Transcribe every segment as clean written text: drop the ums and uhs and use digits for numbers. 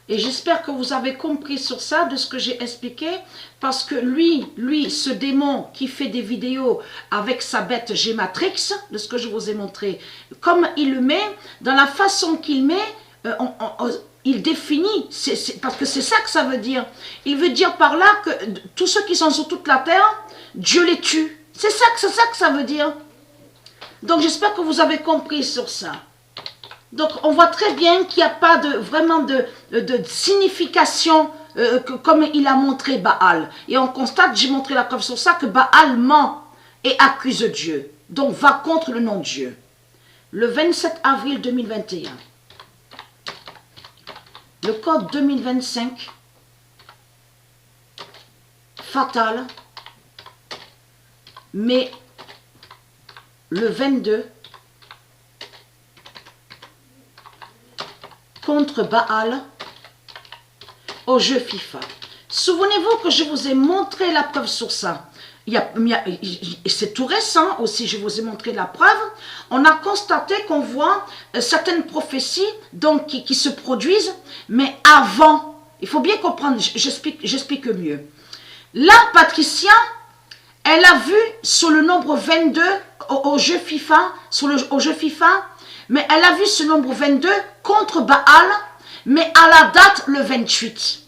Et j'espère que vous avez compris sur ça, de ce que j'ai expliqué, parce que lui, ce démon qui fait des vidéos avec sa bête Gématrix, de ce que je vous ai montré, comme il le met, dans la façon qu'il met, il définit, parce que c'est ça que ça veut dire. Il veut dire par là que tous ceux qui sont sur toute la terre, Dieu les tue. C'est ça que ça veut dire. Donc j'espère que vous avez compris sur ça. Donc on voit très bien qu'il n'y a pas vraiment de signification comme il a montré Baal. Et on constate, j'ai montré la preuve sur ça, que Baal ment et accuse Dieu. Donc va contre le nom de Dieu. Le 27 avril 2021. Le code 2025, fatal, mais le 22, contre Baal, au jeu FIFA. Souvenez-vous que je vous ai montré la preuve sur ça. C'est tout récent aussi, je vous ai montré la preuve. On a constaté qu'on voit certaines prophéties donc, qui se produisent, mais avant. Il faut bien comprendre, j'explique mieux. Là, Patricia, elle a vu sur le nombre 22 au jeu FIFA, au jeu FIFA, mais elle a vu ce nombre 22 contre Baal, mais à la date le 28.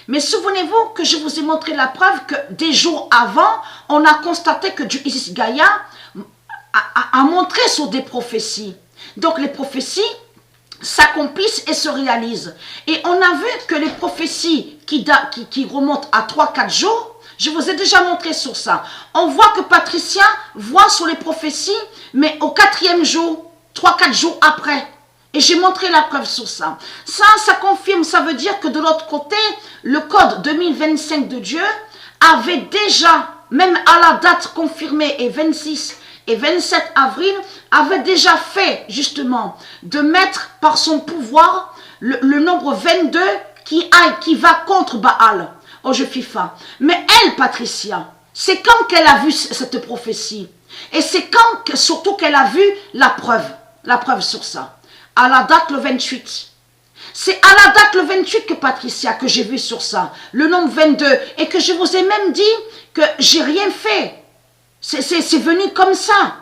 Mais souvenez-vous que je vous ai montré la preuve que des jours avant, on a constaté que Dieu Isis Gaïa a montré sur des prophéties. Donc les prophéties s'accomplissent et se réalisent. Et on a vu que les prophéties qui remontent à 3-4 jours, je vous ai déjà montré sur ça. On voit que Patricia voit sur les prophéties, mais au 4e jour, 3-4 jours après. Et j'ai montré la preuve sur ça. Ça confirme, ça veut dire que de l'autre côté, le code 2025 de Dieu avait déjà, même à la date confirmée, et 26 et 27 avril, avait déjà fait justement de mettre par son pouvoir le nombre 22 qui va contre Baal au jeu FIFA. Mais elle, Patricia, c'est quand qu'elle a vu cette prophétie. Et c'est quand surtout qu'elle a vu la preuve sur ça. À la date le 28. C'est à la date le 28 que Patricia, que j'ai vu sur ça, le nombre 22, et que je vous ai même dit que j'ai rien fait. C'est venu comme ça.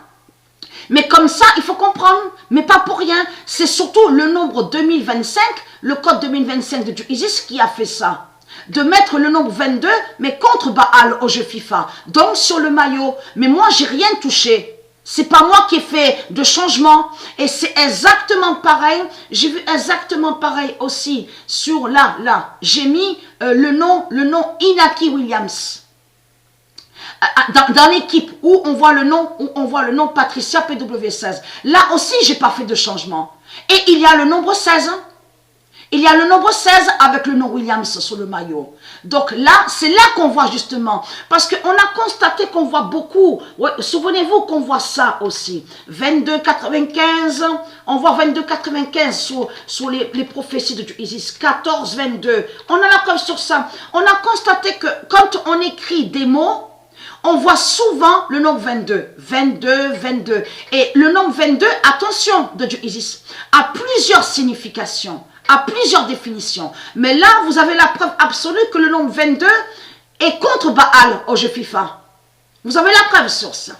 Mais comme ça, il faut comprendre, mais pas pour rien. C'est surtout le nombre 2025, le code 2025 de Dieu Isis qui a fait ça. De mettre le nombre 22, mais contre Baal au jeu FIFA. Donc sur le maillot. Mais moi, j'ai rien touché. C'est pas moi qui ai fait de changement. Et c'est exactement pareil. J'ai vu exactement pareil aussi sur là. J'ai mis le nom Inaki Williams. Dans l'équipe où on voit le nom Patricia PW16. Là aussi, j'ai pas fait de changement. Et il y a le nombre 16. Il y a le nombre 16 avec le nom Williams sur le maillot. Donc là, c'est là qu'on voit justement. Parce qu'on a constaté qu'on voit beaucoup. Ouais, souvenez-vous qu'on voit ça aussi. 22,95. On voit 22,95 sur les prophéties de Isis. 14,22. On a la preuve sur ça. On a constaté que quand on écrit des mots, on voit souvent le nombre 22. 22. Et le nombre 22, attention, de Dieu Isis, a plusieurs significations. À plusieurs définitions. Mais là, vous avez la preuve absolue que le nombre 22 est contre Baal au jeu FIFA. Vous avez la preuve sur ça.